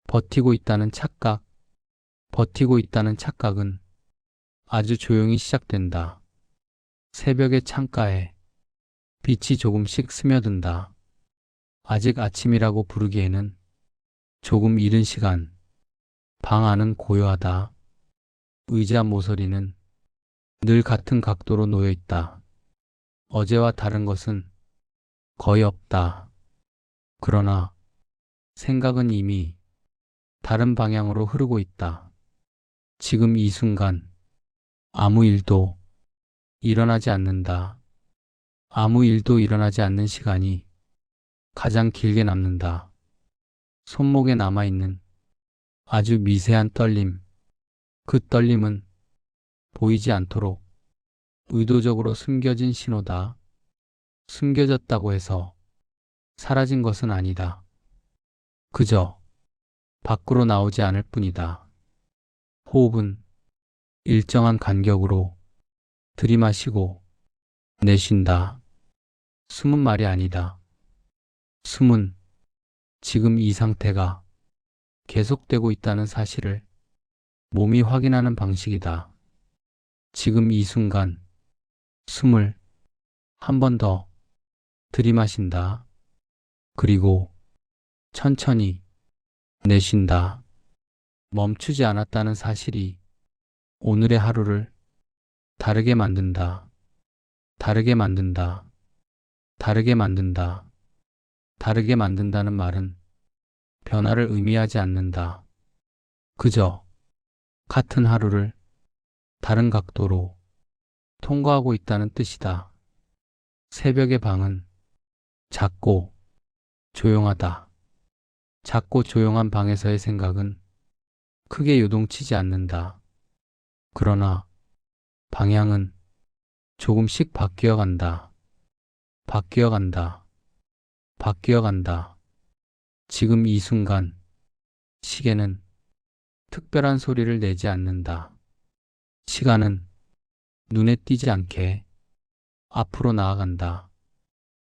버티고 있다는 착각, 버티고 있다는 착각은 아주 조용히 시작된다. 새벽의 창가에 빛이 조금씩 스며든다. 아직 아침이라고 부르기에는 조금 이른 시간. 방 안은 고요하다. 의자 모서리는 늘 같은 각도로 놓여 있다. 어제와 다른 것은 거의 없다. 그러나 생각은 이미 다른 방향으로 흐르고 있다. 지금 이 순간 아무 일도 일어나지 않는다. 아무 일도 일어나지 않는 시간이 가장 길게 남는다. 손목에 남아있는 아주 미세한 떨림. 그 떨림은 보이지 않도록 의도적으로 숨겨진 신호다. 숨겨졌다고 해서 사라진 것은 아니다. 그저 밖으로 나오지 않을 뿐이다. 호흡은 일정한 간격으로 들이마시고 내쉰다. 숨은 말이 아니다. 숨은 지금 이 상태가 계속되고 있다는 사실을 몸이 확인하는 방식이다. 지금 이 순간 숨을 한 번 더 들이마신다. 그리고 천천히 내쉰다. 멈추지 않았다는 사실이 오늘의 하루를 다르게 만든다. 다르게 만든다. 다르게 만든다. 다르게 만든다는 말은 변화를 의미하지 않는다. 그저 같은 하루를 다른 각도로 통과하고 있다는 뜻이다. 새벽의 방은 작고 조용하다. 작고 조용한 방에서의 생각은 크게 요동치지 않는다. 그러나 방향은 조금씩 바뀌어 간다. 바뀌어 간다. 바뀌어 간다. 지금 이 순간 시계는 특별한 소리를 내지 않는다. 시간은 눈에 띄지 않게 앞으로 나아간다.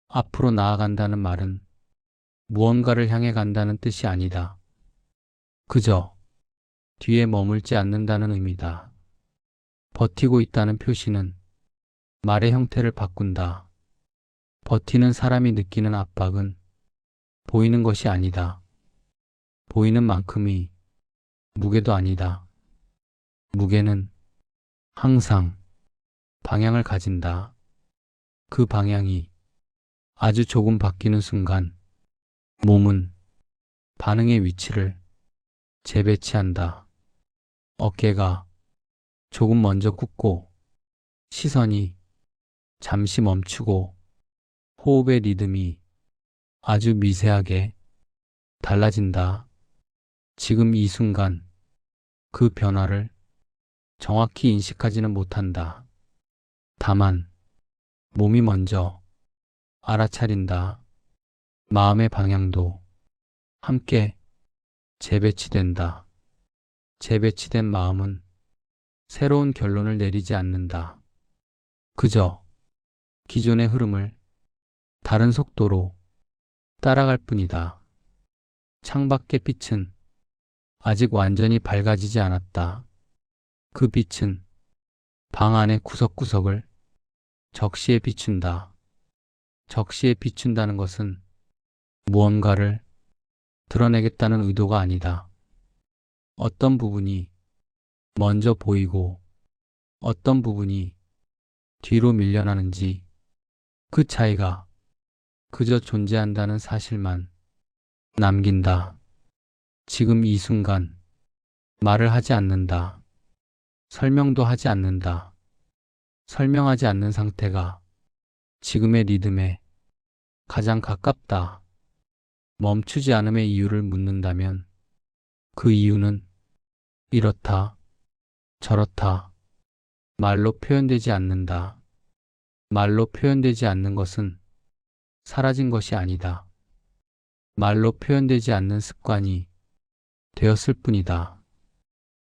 앞으로 나아간다는 말은 무언가를 향해 간다는 뜻이 아니다. 그저 뒤에 머물지 않는다는 의미다. 버티고 있다는 표시는 말의 형태를 바꾼다. 버티는 사람이 느끼는 압박은 보이는 것이 아니다. 보이는 만큼이 무게도 아니다. 무게는 항상 방향을 가진다. 그 방향이 아주 조금 바뀌는 순간 몸은 반응의 위치를 재배치한다. 어깨가 조금 먼저 굳고 시선이 잠시 멈추고 호흡의 리듬이 아주 미세하게 달라진다. 지금 이 순간 그 변화를 정확히 인식하지는 못한다. 다만 몸이 먼저 알아차린다. 마음의 방향도 함께 재배치된다. 재배치된 마음은 새로운 결론을 내리지 않는다. 그저 기존의 흐름을 다른 속도로 따라갈 뿐이다. 창밖의 빛은 아직 완전히 밝아지지 않았다. 그 빛은 방 안의 구석구석을 적시에 비춘다. 적시에 비춘다는 것은 무언가를 드러내겠다는 의도가 아니다. 어떤 부분이 먼저 보이고 어떤 부분이 뒤로 밀려나는지 그 차이가 그저 존재한다는 사실만 남긴다. 지금 이 순간 말을 하지 않는다. 설명도 하지 않는다. 설명하지 않는 상태가 지금의 리듬에 가장 가깝다. 멈추지 않음의 이유를 묻는다면 그 이유는 이렇다, 저렇다. 말로 표현되지 않는다. 말로 표현되지 않는 것은 사라진 것이 아니다. 말로 표현되지 않는 습관이 되었을 뿐이다.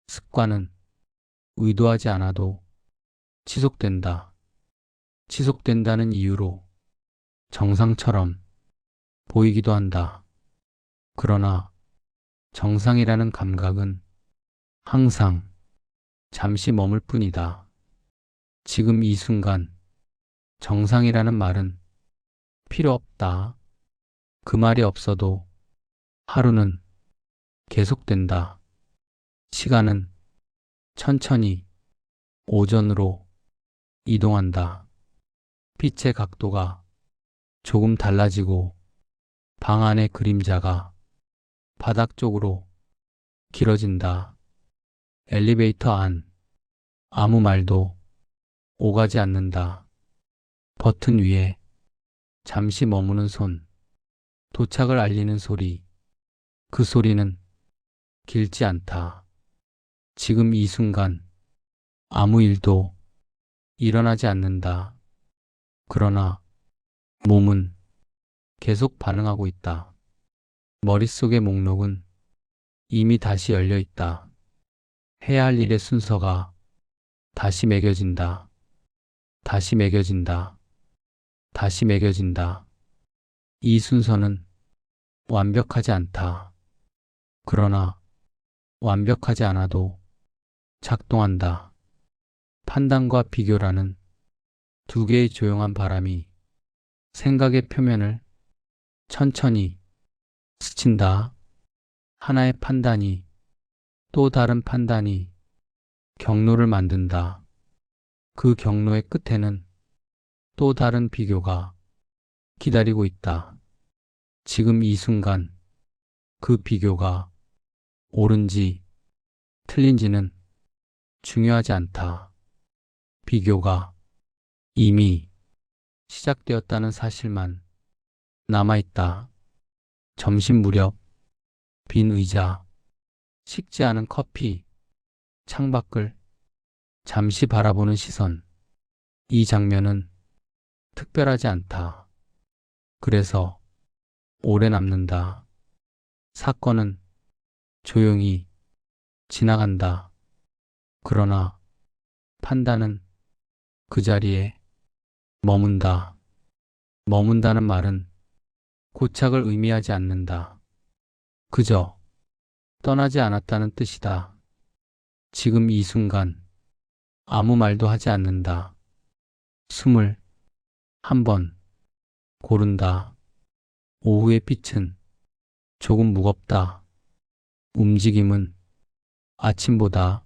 습관은 의도하지 않아도 지속된다. 지속된다는 이유로 정상처럼 보이기도 한다. 그러나 정상이라는 감각은 항상 잠시 머물 뿐이다. 지금 이 순간 정상이라는 말은 필요 없다. 그 말이 없어도 하루는 계속된다. 시간은 천천히 오전으로 이동한다. 빛의 각도가 조금 달라지고 방 안의 그림자가 바닥 쪽으로 길어진다. 엘리베이터 안 아무 말도 오가지 않는다. 버튼 위에 잠시 머무는 손, 도착을 알리는 소리. 그 소리는 길지 않다. 지금 이 순간 아무 일도 일어나지 않는다. 그러나 몸은 계속 반응하고 있다. 머릿속의 목록은 이미 다시 열려 있다. 해야 할 일의 순서가 다시 매겨진다. 다시 매겨진다. 다시 매겨진다. 이 순서는 완벽하지 않다. 그러나 완벽하지 않아도 작동한다. 판단과 비교라는 두 개의 조용한 바람이 생각의 표면을 천천히 스친다. 하나의 판단이 또 다른 판단이 경로를 만든다. 그 경로의 끝에는 또 다른 비교가 기다리고 있다. 지금 이 순간 그 비교가 옳은지 틀린지는 중요하지 않다. 비교가 이미 시작되었다는 사실만 남아있다. 점심 무렵 빈 의자, 식지 않은 커피, 창밖을 잠시 바라보는 시선. 이 장면은 특별하지 않다. 그래서 오래 남는다. 사건은 조용히 지나간다. 그러나 판단은 그 자리에 머문다. 머문다는 말은 고착을 의미하지 않는다. 그저 떠나지 않았다는 뜻이다. 지금 이 순간 아무 말도 하지 않는다. 숨을 한 번 고른다. 오후의 빛은 조금 무겁다. 움직임은 아침보다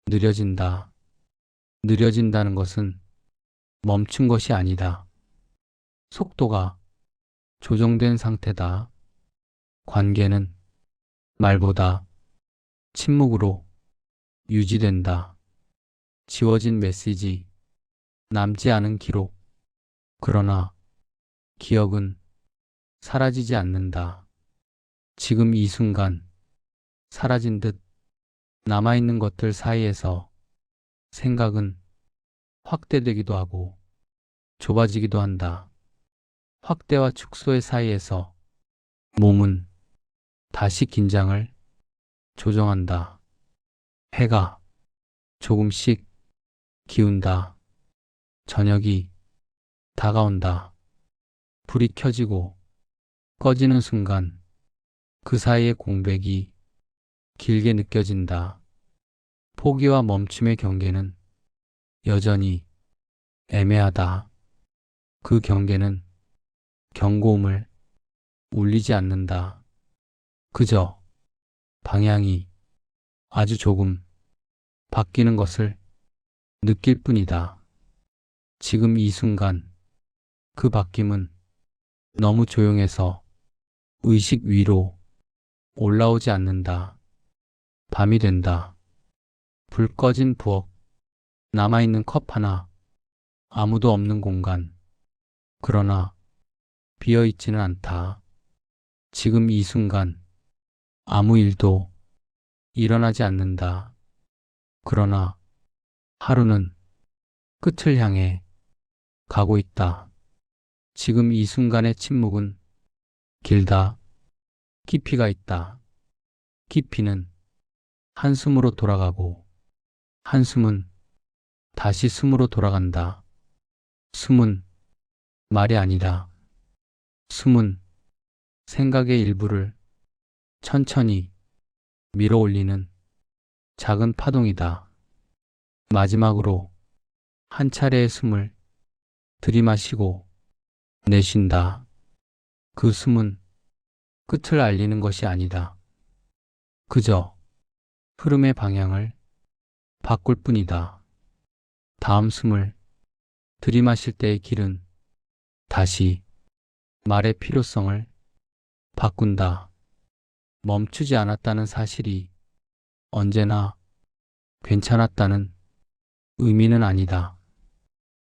느려진다. 느려진다는 것은 멈춘 것이 아니다. 속도가 조정된 상태다. 관계는 말보다 침묵으로 유지된다. 지워진 메시지, 남지 않은 기록. 그러나 기억은 사라지지 않는다. 지금 이 순간 사라진 듯 남아있는 것들 사이에서 생각은 확대되기도 하고 좁아지기도 한다. 확대와 축소의 사이에서 몸은 다시 긴장을 조정한다. 해가 조금씩 기운다. 저녁이 다가온다. 불이 켜지고 꺼지는 순간 그 사이의 공백이 길게 느껴진다. 포기와 멈춤의 경계는 여전히 애매하다. 그 경계는 경고음을 울리지 않는다. 그저 방향이 아주 조금 바뀌는 것을 느낄 뿐이다. 지금 이 순간 그 바뀜은 너무 조용해서 의식 위로 올라오지 않는다. 밤이 된다. 불 꺼진 부엌, 남아있는 컵 하나, 아무도 없는 공간. 그러나 비어있지는 않다. 지금 이 순간 아무 일도 일어나지 않는다. 그러나 하루는 끝을 향해 가고 있다. 지금 이 순간의 침묵은 길다. 깊이가 있다. 깊이는 한숨으로 돌아가고 한숨은 다시 숨으로 돌아간다. 숨은 말이 아니라 숨은 생각의 일부를 천천히 밀어 올리는 작은 파동이다. 마지막으로 한 차례의 숨을 들이마시고 내쉰다. 그 숨은 끝을 알리는 것이 아니다. 그저 흐름의 방향을 바꿀 뿐이다. 다음 숨을 들이마실 때의 길은 다시 말의 필요성을 바꾼다. 멈추지 않았다는 사실이 언제나 괜찮았다는 의미는 아니다.